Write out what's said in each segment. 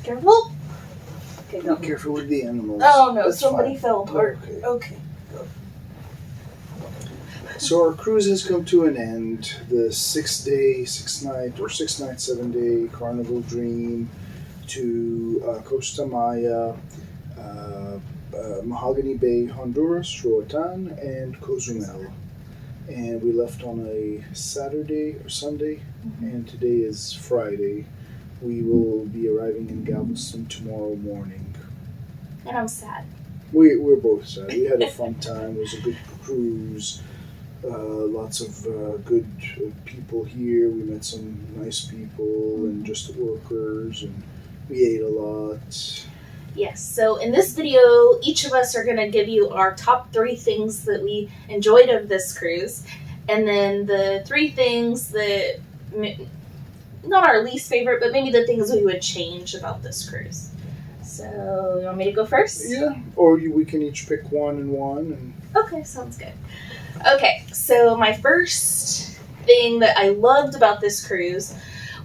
Careful. Okay, go. Be careful with the animals. Oh no, That's somebody fine. fell apart. Okay. So our cruise has come to an end. The 6-day, 6-night, or 6-night, 7-day Carnival Dream to Costa Maya, Mahogany Bay, Honduras, ROATAN, and Cozumel. And we left on a Saturday or Sunday, and today is Friday. We will be arriving in Galveston tomorrow morning. And I'm sad. We're both sad. We had a fun time. It was a good cruise. Lots of good people here. We met some nice people and just workers, and we ate a lot. Yes, so in this video, each of us are going to give you our top 3 things that we enjoyed of this cruise, and then the 3 things that, not our least favorite, but maybe the things we would change about this cruise. So, you want me to go first? Yeah, or we can each pick one and one. And Okay, sounds good. Okay, so my first thing that I loved about this cruise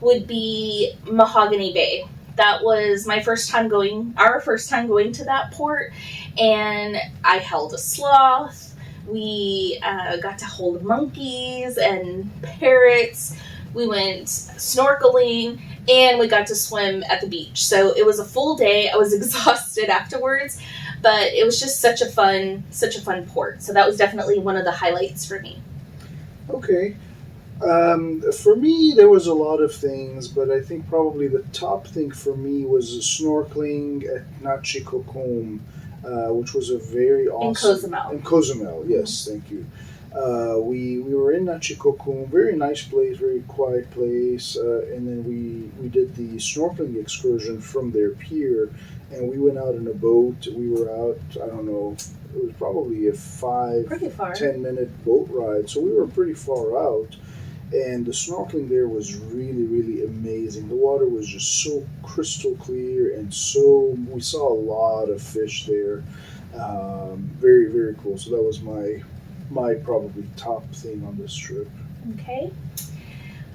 would be Mahogany Bay. That was our first time going to that port, and I held a sloth. We got to hold monkeys and parrots. We went snorkeling, and we got to swim at the beach. So it was a full day. I was exhausted afterwards, but it was just such a fun port. So that was definitely one of the highlights for me. Okay. For me, there was a lot of things, but I think probably the top thing for me was snorkeling at Nachikokom, which was a very awesome... In Cozumel, yes, thank you. We were in Nachikokom, very nice place, very quiet place, and then we did the snorkeling excursion from their pier, and we went out in a boat. We were out, I don't know, it was probably a 5-10-minute boat ride, so we were pretty far out. And the snorkeling there was really, really amazing. The water was just so crystal clear, and we saw a lot of fish there. Very, very cool. So that was my probably top thing on this trip. Okay.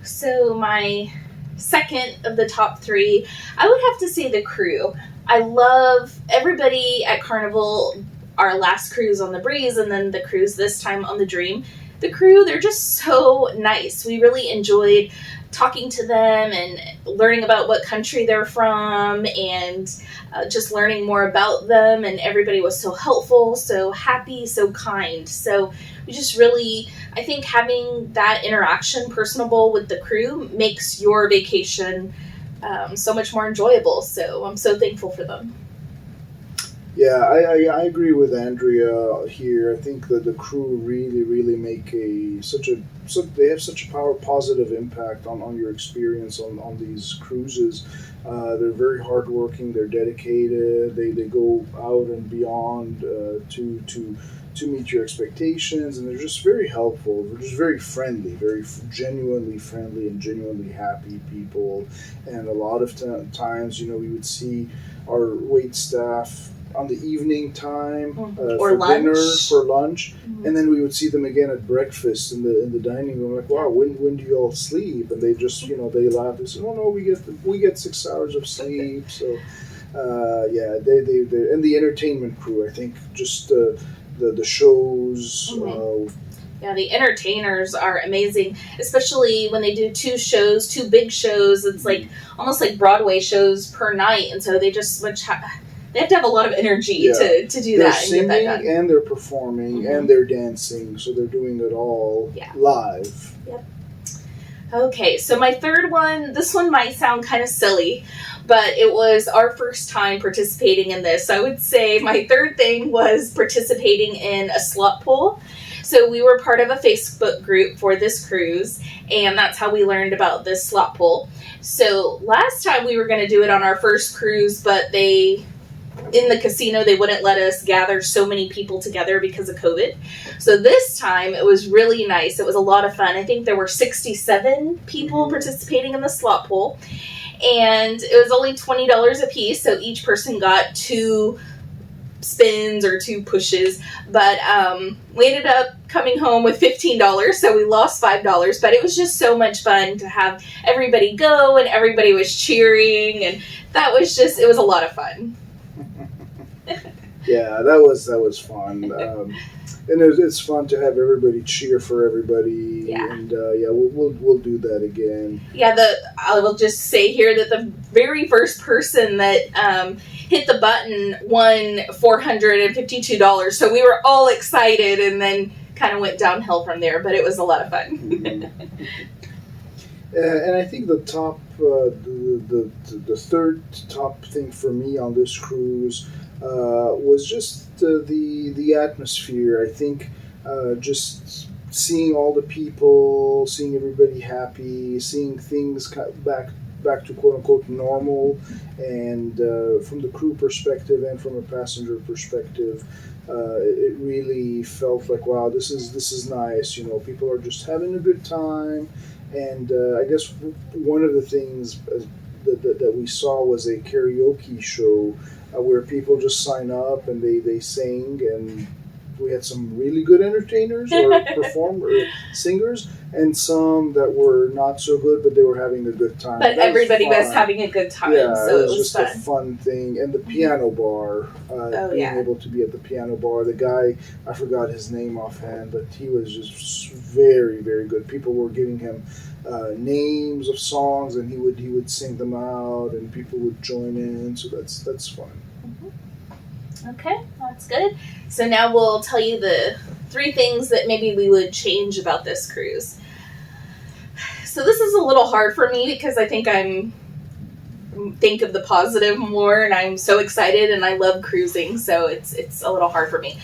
So my second of the top 3, I would have to say the crew. I love everybody at Carnival, our last cruise on the Breeze, and then the cruise this time on the Dream. The crew, they're just so nice. We really enjoyed talking to them and learning about what country they're from, and just learning more about them. And everybody was so helpful, so happy, so kind. So we just really, I think having that interaction, personable with the crew, makes your vacation so much more enjoyable. So I'm so thankful for them. Yeah, I agree with Andrea here. I think that the crew really make they have such a positive impact on your experience on these cruises. They're very hardworking. They're dedicated. They go out and beyond to meet your expectations, and they're just very helpful. They're just very friendly, very genuinely friendly and genuinely happy people. And a lot of times, we would see our wait staff on the evening time for lunch. Dinner, for lunch, and then we would see them again at breakfast in the dining room. Like, wow, when do you all sleep? And they just they laugh. They say, oh no, we get 6 hours of sleep. So they and the entertainment crew, I think, just the shows. Yeah, the entertainers are amazing, especially when they do 2 big shows. It's like almost like Broadway shows per night, and so they just they have to have a lot of energy to do they're that. Singing, and get that done. And they're performing, and they're dancing, so they're doing it all live. Yep. Okay, so my third one, this one might sound kind of silly, but it was our first time participating in this. I would say my third thing was participating in a slot pool. So we were part of a Facebook group for this cruise, and that's how we learned about this slot pool. So last time we were going to do it on our first cruise, but in the casino, they wouldn't let us gather so many people together because of COVID. So this time, it was really nice. It was a lot of fun. I think there were 67 people participating in the slot pool. And it was only $20 a piece, so each person got 2 spins or 2 pushes, but we ended up coming home with $15, so we lost $5, but it was just so much fun to have everybody go, and everybody was cheering, and it was a lot of fun. Yeah, that was fun. And it's fun to have everybody cheer for everybody. Yeah. And we'll do that again. Yeah, I will just say here that the very first person that hit the button won $452. So we were all excited, and then kind of went downhill from there. But it was a lot of fun. Mm-hmm. And I think the top, the third top thing for me on this cruise was just the atmosphere. I think just seeing all the people, seeing everybody happy, seeing things back to quote unquote normal, and from the crew perspective and from a passenger perspective, it really felt like, wow, this is nice. You know, people are just having a good time. And I guess one of the things that we saw was a karaoke show where people just sign up and they sing, and we had some really good entertainers or singers, and some that were not so good, but they were having a good time. But everybody was having a good time, yeah, so it was just fun. a fun thing. And the piano bar, being able to be at the piano bar. The guy, I forgot his name offhand, but he was just very, very good. People were giving him names of songs, and he would sing them out, and people would join in. So that's fun. Okay, that's good. So now we'll tell you the 3 things that maybe we would change about this cruise. So this is a little hard for me because I think think of the positive more, and I'm so excited and I love cruising, so it's a little hard for me.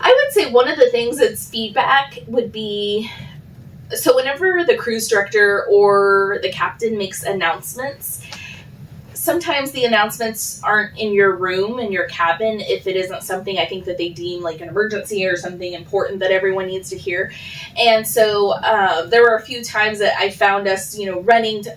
I would say one of the things that's feedback would be, so whenever the cruise director or the captain makes announcements, sometimes the announcements aren't in your room, in your cabin, if it isn't something I think that they deem like an emergency or something important that everyone needs to hear. And so there were a few times that I found us, running to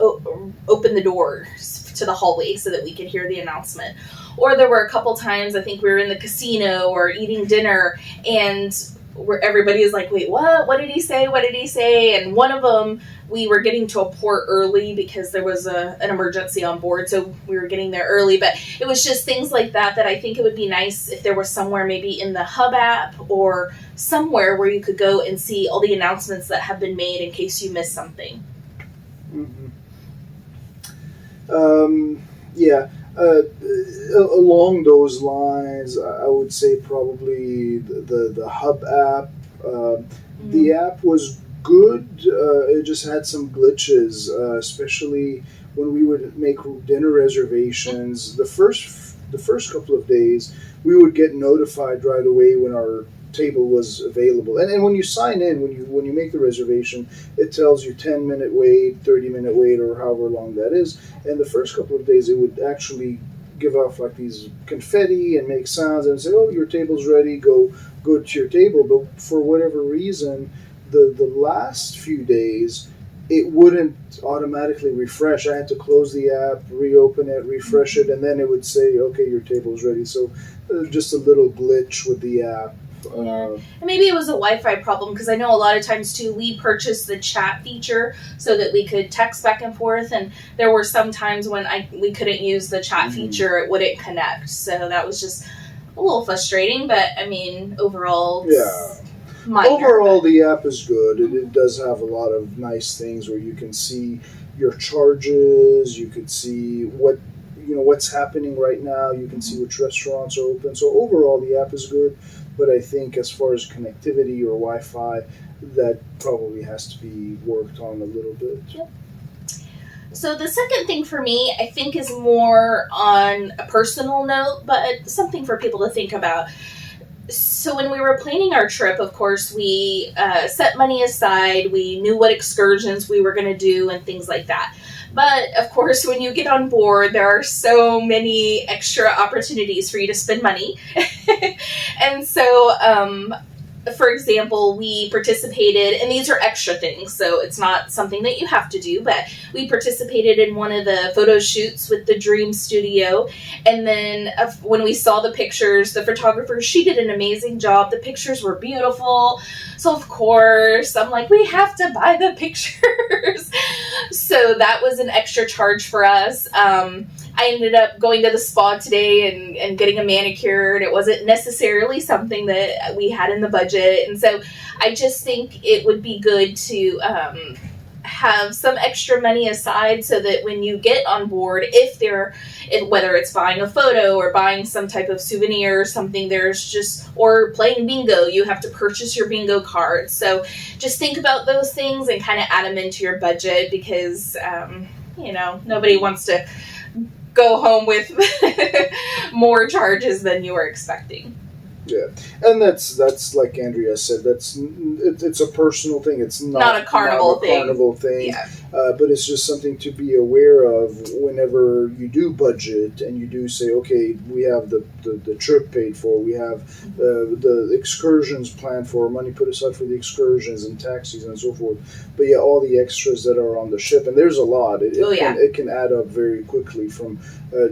open the doors to the hallway so that we could hear the announcement. Or there were a couple times, I think we were in the casino or eating dinner, and where everybody is like, wait, what? What did he say? What did he say? And one of them, we were getting to a port early because there was an emergency on board, so we were getting there early. But it was just things like that I think it would be nice if there was somewhere maybe in the Hub app or somewhere where you could go and see all the announcements that have been made in case you missed something. Yeah. Along those lines, I would say probably the Hub app. The app was good. It just had some glitches, especially when we would make dinner reservations. The first couple of days, we would get notified right away when our table was available. And when you sign in, when you make the reservation, it tells you 10-minute wait, 30-minute wait, or however long that is. And the first couple of days, it would actually give off like these confetti and make sounds and say, "Oh, your table's ready. Go to your table." But for whatever reason, the last few days, it wouldn't automatically refresh. I had to close the app, reopen it, refresh it, and then it would say, "Okay, your table's ready." So just a little glitch with the app. And maybe it was a Wi-Fi problem, because I know a lot of times too we purchased the chat feature so that we could text back and forth, and there were some times when we couldn't use the chat feature, it wouldn't connect, so that was just a little frustrating. But I mean, overall, minor. Overall, the app is good. It does have a lot of nice things where you can see your charges, you could see what's happening right now, you can see which restaurants are open. So overall, the app is good. But I think as far as connectivity or Wi-Fi, that probably has to be worked on a little bit. Yep. So the second thing for me, I think, is more on a personal note, but something for people to think about. So when we were planning our trip, of course, we set money aside. We knew what excursions we were going to do and things like that. But, of course, when you get on board, there are so many extra opportunities for you to spend money. And so for example, we participated, and these are extra things, so it's not something that you have to do, but we participated in one of the photo shoots with the Dream Studio, and then when we saw the pictures, the photographer, she did an amazing job. The pictures were beautiful, so of course, I'm like, we have to buy the pictures. So that was an extra charge for us. I ended up going to the spa today and getting a manicure, and it wasn't necessarily something that we had in the budget. And so I just think it would be good to have some extra money aside so that when you get on board, whether it's buying a photo or buying some type of souvenir or something, or playing bingo, you have to purchase your bingo cards. So just think about those things and kind of add them into your budget, because, nobody wants to go home with more charges than you were expecting. Yeah, and that's like Andrea said. It's a personal thing. It's not a carnival thing. Carnival thing. Yeah. But it's just something to be aware of whenever you do budget and you do say, okay, we have the trip paid for, we have the excursions planned for, money put aside for the excursions and taxis and so forth. But yeah, all the extras that are on the ship, and there's a lot. It can add up very quickly, from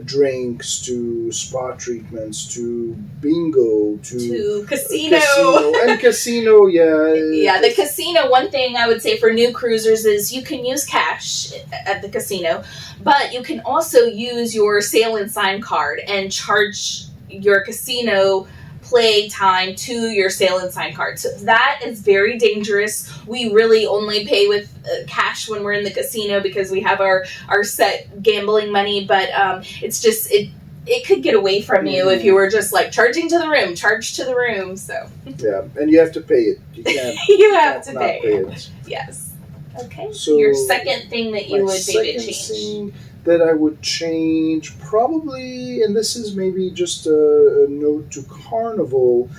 drinks to spa treatments to bingo to casino. And casino, yeah. Yeah, the casino, one thing I would say for new cruisers is you can use cash at the casino, but you can also use your sail and sign card and charge your casino play time to your sail and sign card. So that is very dangerous. We really only pay with cash when we're in the casino because we have our set gambling money, but it's just it could get away from you if you were just like charge to the room. So yeah, and you have to pay it. You can't. You have to pay it. Yes. Okay. So your second thing that you would maybe change. Thing that I would change, probably, and this is maybe just a note to Carnival.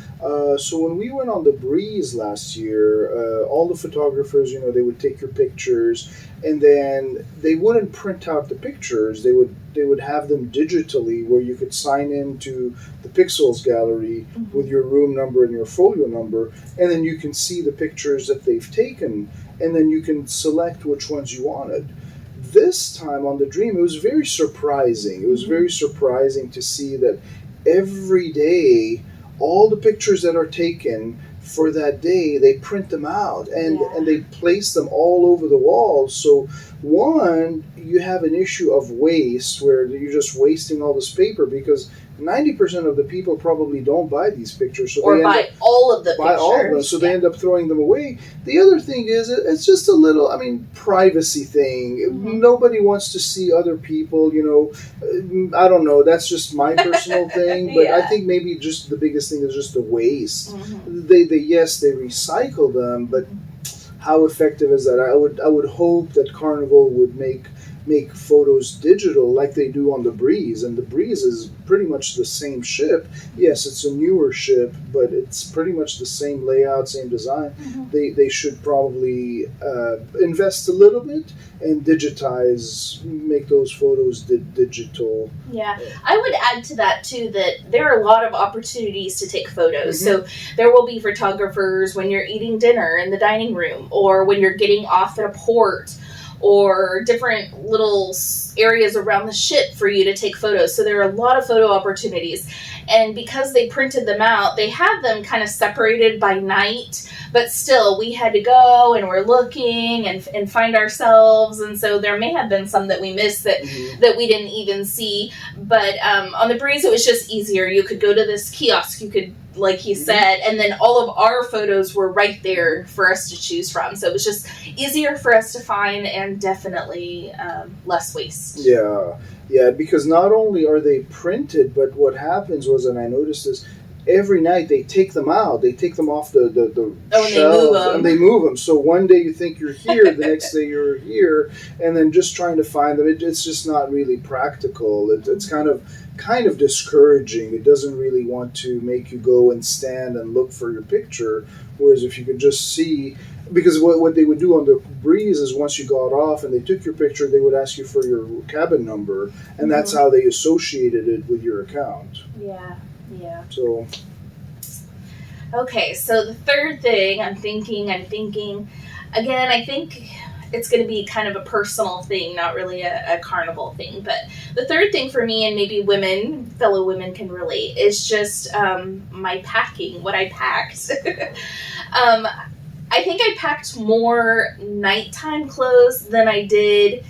So when we went on the Breeze last year, all the photographers, they would take your pictures, and then they wouldn't print out the pictures. They would have them digitally, where you could sign into the Pixels gallery with your room number and your folio number, and then you can see the pictures that they've taken, and then you can select which ones you wanted. This time on the Dream, it was very surprising. It was very surprising to see that every day, all the pictures that are taken for that day, they print them out and they place them all over the walls. So one, you have an issue of waste where you're just wasting all this paper, because 90% of the people probably don't buy these pictures, so or buy all of the pictures. So they end up throwing them away. The other thing is, it's just a little, privacy thing. Nobody wants to see other people. I don't know. That's just my personal thing, but I think maybe just the biggest thing is just the waste. They recycle them, but how effective is that? I would hope that Carnival would make photos digital like they do on the Breeze, and the Breeze is pretty much the same ship. Yes, it's a newer ship, but it's pretty much the same layout, same design. They should probably invest a little bit and make those photos digital. Yeah, I would add to that too that there are a lot of opportunities to take photos. So there will be photographers when you're eating dinner in the dining room, or when you're getting off at a port, or different little areas around the ship for you to take photos. So there are a lot of photo opportunities. And because they printed them out, they had them kind of separated by night, but still we had to go and we're looking and find ourselves. And so there may have been some that we missed that we didn't even see. But on the Breeze, it was just easier. You could go to this kiosk, you could, like he said, and then all of our photos were right there for us to choose from. So it was just easier for us to find, and definitely less waste. Yeah, because not only are they printed, but what happens was, and I noticed this, every night they take them out. They take them off the shelves and they move them. So one day you think you're here, the next day you're here, and then just trying to find them, it's just not really practical. It's kind of discouraging. It doesn't really want to make you go and stand and look for your picture. Whereas if you could just see, because what they would do on the Breeze is once you got off and they took your picture, they would ask you for your cabin number, and that's how they associated it with your account. Yeah. So Okay, so the third thing I'm thinking, again, I think it's going to be kind of a personal thing, not really a carnival thing. But the third thing for me, and maybe fellow women can relate, is just my packing, what I packed. I think I packed more nighttime clothes than I did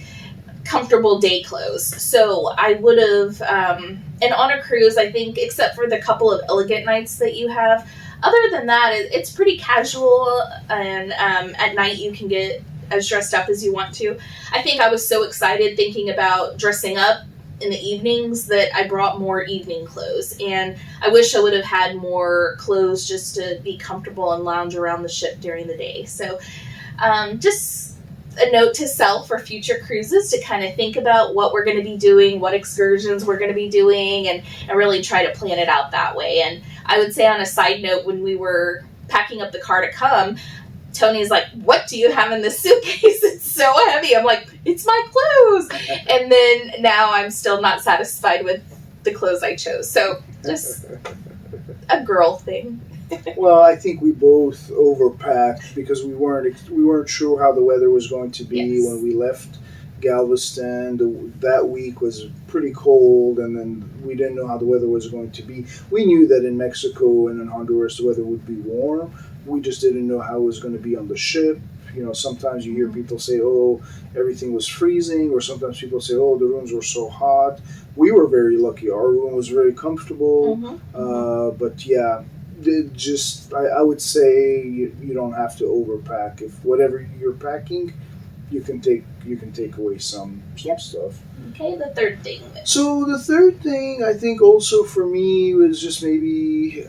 comfortable day clothes. So I would have, and on a cruise, I think, except for the couple of elegant nights that you have, other than that, it's pretty casual, and at night you can get as dressed up as you want to. I think I was so excited thinking about dressing up in the evenings that I brought more evening clothes, and I wish I would have had more clothes just to be comfortable and lounge around the ship during the day. So just a note to self for future cruises to kind of think about what we're going to be doing, what excursions we're going to be doing, and really try to plan it out that way. And I would say, on a side note, when we were packing up the car to come, Tony's like, "What do you have in this suitcase? It's so heavy." I'm like, "It's my clothes." And then now I'm still not satisfied with the clothes I chose. So just a girl thing. Well, I think we both overpacked because we weren't sure how the weather was going to be. Yes. When we left Galveston. That week was pretty cold, and then we didn't know how the weather was going to be. We knew that in Mexico and in Honduras the weather would be warm. We just didn't know how it was going to be on the ship. You know, sometimes you hear people say, "Oh, everything was freezing," or sometimes people say, "Oh, the rooms were so hot." We were very lucky. Our room was very comfortable. But yeah, I would say you don't have to overpack. If whatever you're packing, you can take away some stuff. Okay, the third thing. So the third thing, I think, also for me was just maybe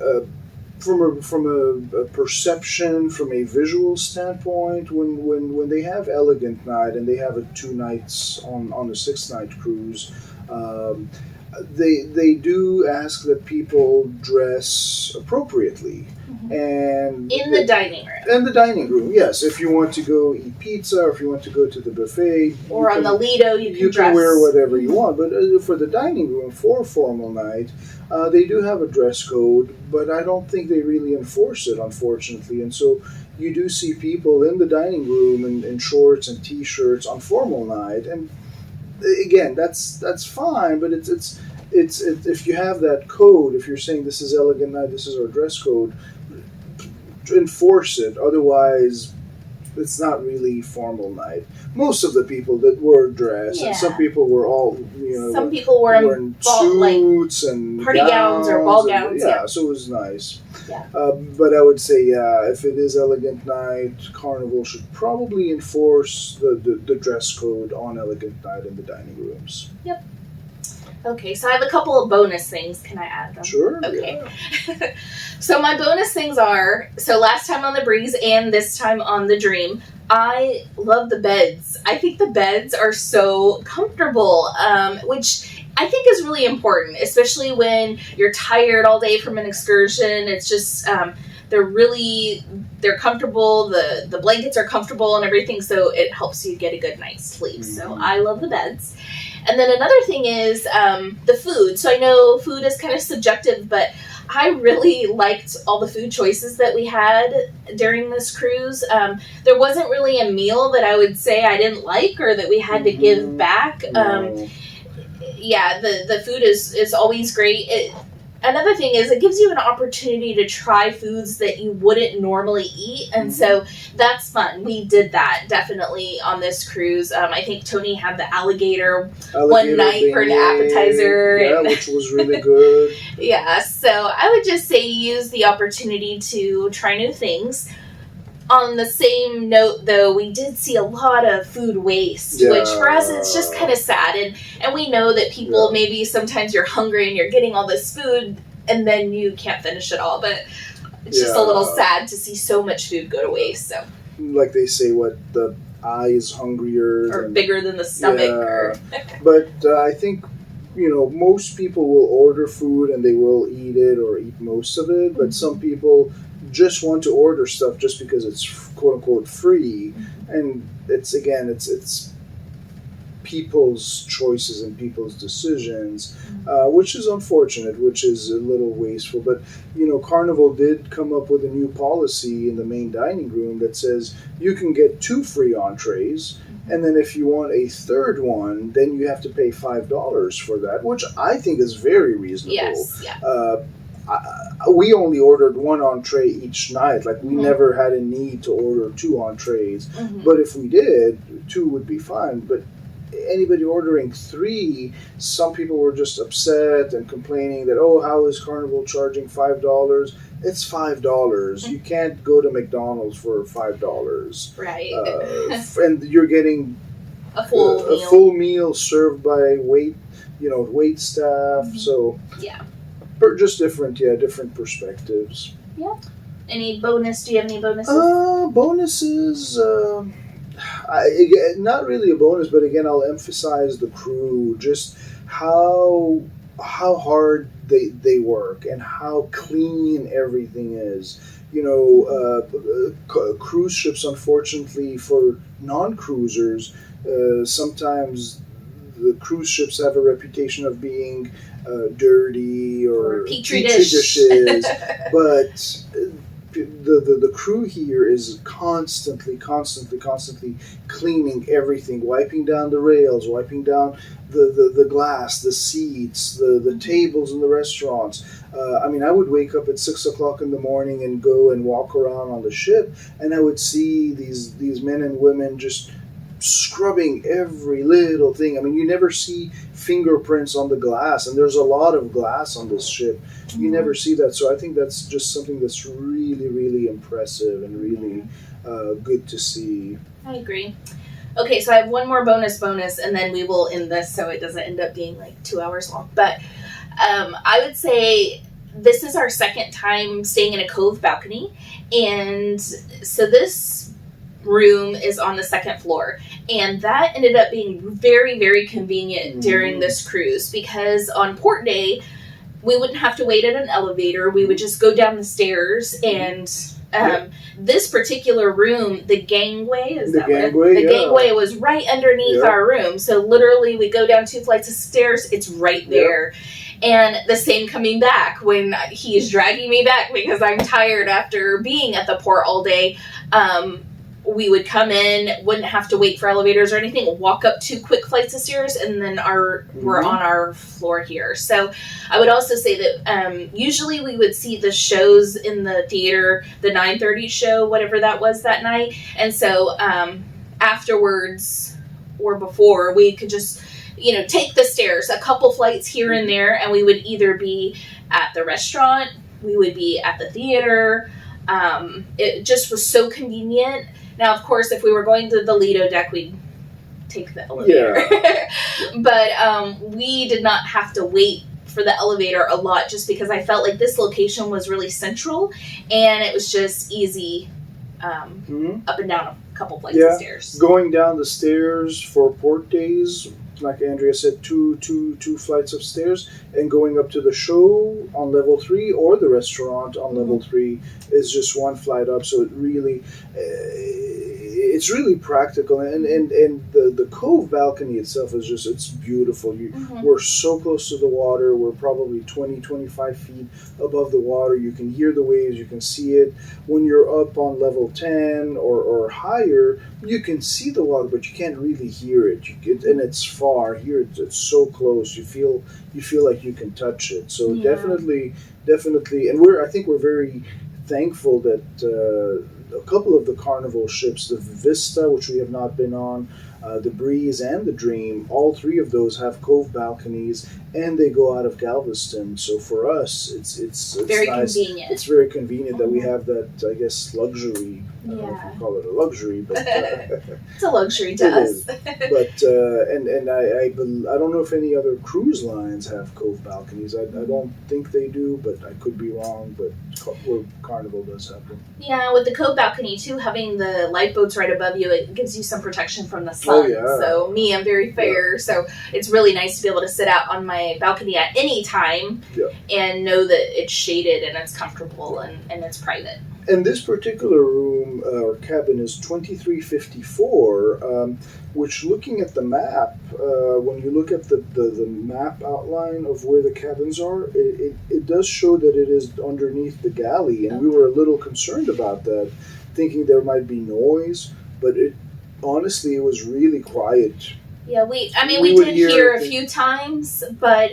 from a perception, from a visual standpoint. When they have Elegant Night and they have it 2 nights on a 6-night cruise. They do ask that people dress appropriately, and in the dining room. In the dining room, yes. If you want to go eat pizza, or if you want to go to the buffet, or on the Lido, you can dress. Wear whatever you want. But for the dining room, for a formal night, they do have a dress code, but I don't think they really enforce it, unfortunately. And so you do see people in the dining room in shorts and t-shirts on formal night, and again, that's fine, but it's if you have that code, if you're saying this is Elegant Night, this is our dress code, enforce it. Otherwise, it's not really formal night. Most of the people that were dressed, and some people were all, some people were in suits and party gowns or ball gowns. Yeah, so it was nice. Yeah. But I would say, if it is Elegant Night, Carnival should probably enforce the dress code on Elegant Night in the dining rooms. Yep. Okay, so I have a couple of bonus things. Can I add them? Sure. Okay. Yeah. So my bonus things are, last time on the Breeze and this time on the Dream, I love the beds. I think the beds are so comfortable, which I think is really important, especially when you're tired all day from an excursion. It's just, they're comfortable, the blankets are comfortable and everything, so it helps you get a good night's sleep. Mm-hmm. So I love the beds. And then another thing is the food. So I know food is kind of subjective, but I really liked all the food choices that we had during this cruise. There wasn't really a meal that I would say I didn't like or that we had to give back. Yeah, the food is always great. Another thing is it gives you an opportunity to try foods that you wouldn't normally eat, and so that's fun. We did that definitely on this cruise. I think Tony had the alligator one night for an appetizer. Which was really good. Yeah, so I would just say use the opportunity to try new things. On the same note, though, we did see a lot of food waste, which for us it's just kind of sad. And we know that people, maybe sometimes you're hungry and you're getting all this food and then you can't finish it all. But it's just a little sad to see so much food go to waste. So, like they say, the eye is hungrier. Or bigger than the stomach. But I think, most people will order food and they will eat it or eat most of it. But some people just want to order stuff just because it's quote unquote free, and it's people's choices and people's decisions, which is unfortunate, which is a little wasteful. But, Carnival did come up with a new policy in the main dining room that says you can get 2 free entrees, and then if you want a third one, then you have to pay $5 for that, which I think is very reasonable. Yes, yeah. We only ordered 1 entree each night. Like, we never had a need to order 2 entrees. But if we did, 2 would be fine. But anybody ordering 3, some people were just upset and complaining that, how is Carnival charging $5? It's $5. You can't go to McDonald's for $5. Right. And you're getting a full full meal served by wait staff. So yeah. Just different perspectives. Yeah. Any bonus? Do you have any bonuses? Bonuses. Not really a bonus, but again, I'll emphasize the crew. Just how hard they work and how clean everything is. Cruise ships, unfortunately, for non-cruisers, sometimes the cruise ships have a reputation of being dirty or petri dishes, but the crew here is constantly cleaning everything, wiping down the rails, wiping down the glass, the seats, the tables in the restaurants. I would wake up at 6 o'clock in the morning and go and walk around on the ship, and I would see these men and women just scrubbing every little thing. You never see fingerprints on the glass, and there's a lot of glass on this ship. You never see that, so I think that's just something that's really, really impressive and really good to see. I agree. Okay, so I have one more bonus, and then we will end this so it doesn't end up being like 2 hours long. But I would say this is our second time staying in a cove balcony, and so this room is on the second floor, and that ended up being very, very convenient during this cruise, because on port day we wouldn't have to wait at an elevator. We would just go down the stairs, and this particular room, the gangway was right underneath our room, so literally we go down 2 flights of stairs, it's right there. And the same coming back when he's dragging me back because I'm tired after being at the port all day. We would come in, wouldn't have to wait for elevators or anything, walk up 2 quick flights of stairs, and then we're on our floor here. So I would also say that usually we would see the shows in the theater, the 9:30 show, whatever that was that night. And so afterwards or before, we could just, take the stairs, a couple flights here and there, and we would either be at the restaurant, we would be at the theater. It just was so convenient. Now, of course, if we were going to the Lido deck, we'd take the elevator. Yeah. But we did not have to wait for the elevator a lot, just because I felt like this location was really central, and it was just easy up and down a couple flights of stairs. Going down the stairs for port days, like Andrea said, two flights of stairs, and going up to the show on level 3 or the restaurant on level 3 is just 1 flight up. So it really, it's really practical, and the cove balcony itself is just, it's beautiful. We're so close to the water. We're probably 20-25 feet above the water. You can hear the waves, you can see it. When you're up on level 10 or higher, you can see the water, but you can't really hear it. And it's far. Here it's so close. You feel like you can touch it. So definitely, and I think we're very thankful that a couple of the Carnival ships, the Vista, which we have not been on, the Breeze and the Dream, all 3 of those have cove balconies, and they go out of Galveston. So for us, it's very nice. Convenient. It's very convenient that we have that, I guess, luxury. I don't know if you call it a luxury, but it's a luxury to us. But I don't know if any other cruise lines have cove balconies. I don't think they do, but I could be wrong. But Carnival does have them. Yeah, with the cove balcony too, having the lifeboats right above you, it gives you some protection from the sun. So I'm very fair, so it's really nice to be able to sit out on my balcony at any time and know that it's shaded and it's comfortable and it's private. And this particular room or cabin is 2354, which, looking at the map, when you look at the map outline of where the cabins are, it does show that it is underneath the galley, and we were a little concerned about that, thinking there might be noise, but honestly, it was really quiet. Yeah, we did hear a few times, but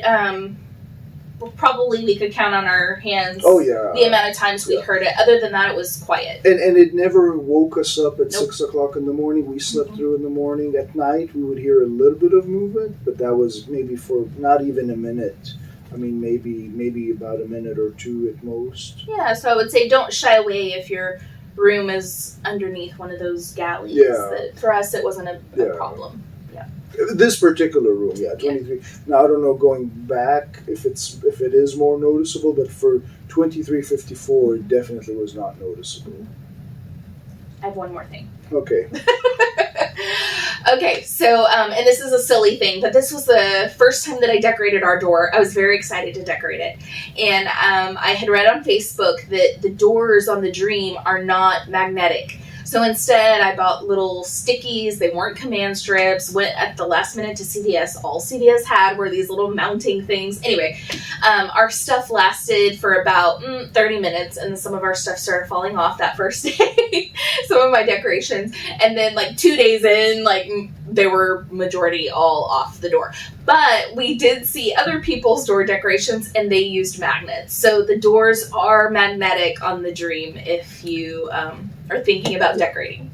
probably we could count on our hands the amount of times we heard it. Other than that, it was quiet. And it never woke us up at 6 o'clock in the morning. We slept through in the morning. At night, we would hear a little bit of movement, but that was maybe for not even a minute. I mean, maybe about a minute or two at most. Yeah, so I would say don't shy away if your room is underneath one of those galleys. Yeah. For us, it wasn't a problem. This particular room, 23. Now I don't know going back if it is more noticeable, but for 2354, it definitely was not noticeable. I have one more thing. Okay. Okay, so and this is a silly thing, but this was the first time that I decorated our door. I was very excited to decorate it, and I had read on Facebook that the doors on the Dream are not magnetic. So instead, I bought little stickies. They weren't command strips. Went at the last minute to CVS. All CVS had were these little mounting things. Anyway, our stuff lasted for about 30 minutes, and some of our stuff started falling off that first day. Some of my decorations. And then, 2 days in, they were majority all off the door. But we did see other people's door decorations, and they used magnets. So the doors are magnetic on the Dream if you are thinking about decorating.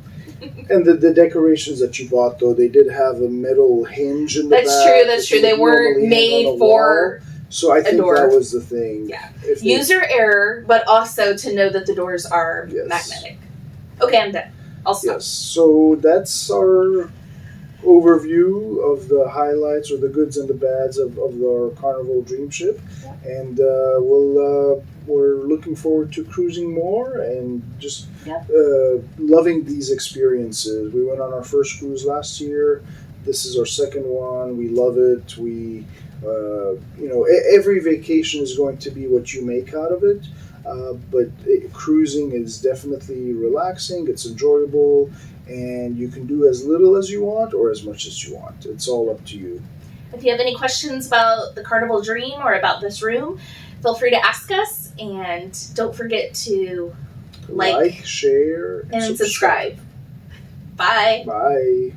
And the decorations that you bought, though, they did have a metal hinge in the back. That's true. They weren't made for So I think that was the thing. Yeah. User error, but also to know that the doors are magnetic. Okay, I'm done. I'll stop. Yes, so that's our overview of the highlights or the goods and the bads of our Carnival Dream ship. Yeah. And we're looking forward to cruising more and just loving these experiences. We went on our first cruise last year. This is our second one. We love it. We, every vacation is going to be what you make out of it. But cruising is definitely relaxing. It's enjoyable. And you can do as little as you want or as much as you want. It's all up to you. If you have any questions about the Carnival Dream or about this room, feel free to ask us. And don't forget to like, share, and subscribe. Bye. Bye.